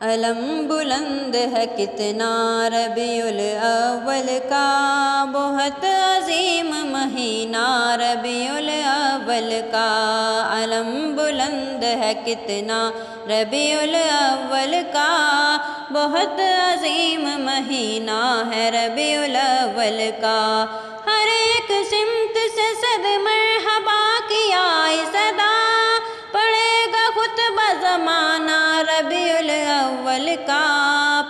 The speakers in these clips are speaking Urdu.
علم بلند ہے کتنا ربیع الاول کا، بہت عظیم مہینہ ربیع الاول کا۔ علم بلند ہے کتنا ربیع الاول کا، بہت عظیم مہینہ ہے ربیع الاول کا۔ ہر ایک سمت سے صد مرحبا کی آئی صدا، پڑھے گا خطبہ زمانہ ربیع الاول کا،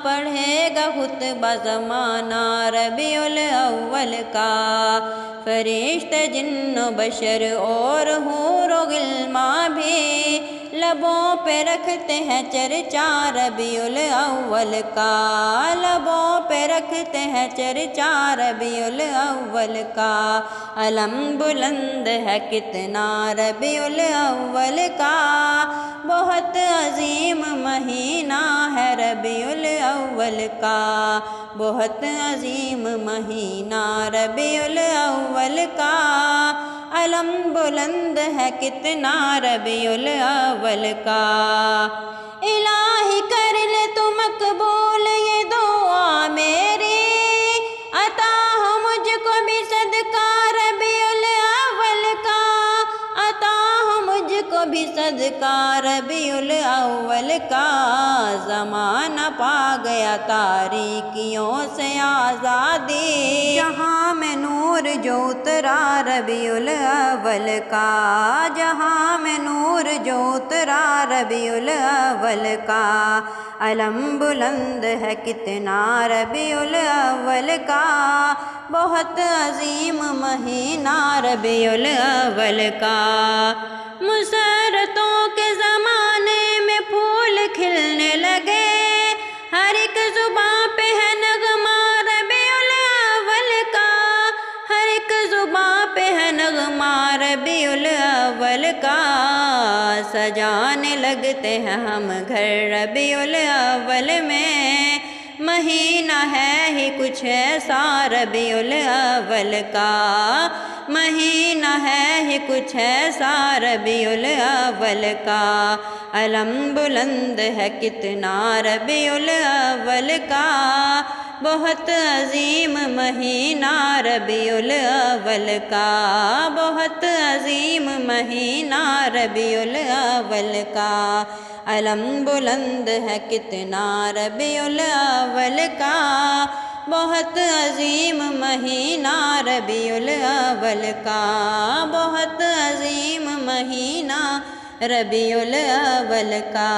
پڑھے گا خطبہ زمانہ ربیع الاول کا۔ فرشتے جن و بشر اور حور و غلمان بھی لبوں پہ رکھتے ہیں چرچا ربیع الاول کا، لبوں پہ رکھتے ہیں چرچا ربیع الاول کا۔ علم بلند ہے کتنا ربیع الاول کا، بہت عظیم مہینہ ہے ربیع الاول کا، بہت عظیم مہینہ ربیع الاول کا۔ علم بلند ہے کتنا ربیع الاول کا۔ الہی کر لے تو مقبول یہ دعا میری، عطا ہو مجھ کو بھی صدقہ ربیع الاول کا، عطا ہو مجھ کو بھی صدقہ ربیع الاول کا۔ زمانہ پا گیا تاریکیوں سے آزادی، جہاں میں نور جو اترا ربیع الاول کا، جہاں میں نور جو اترا ربیع الاول کا۔ علم بلند ہے کتنا ربیع الاول کا، بہت عظیم مہینہ ربیع الاول کا۔ مسرتوں کے زمانے میں پھول کھلنے لگے، ہر ایک زباں پہ ہے نغمہ ربیع الاول کا، ہر ایک زباں پہ ہے نغمہ ربیع الاول کا۔ سجانے لگتے ہیں ہم گھر ربیع الاول میں، مہینہ ہے ہی کچھ ایسا ربیع الاول کا، مہینہ ہے ہی کچھ ایسا ربیع الاول کا۔ علم بلند ہے کتنا ربیع الاول کا، بہت عظیم مہینہ ربیع الاول کا، بہت عظیم مہینہ ربیع الاول کا۔ علم بلند ہے کتنا ربیع الاول کا، بہت عظیم مہینہ ربیع الاول کا، بہت عظیم مہینہ ربیع الاول کا۔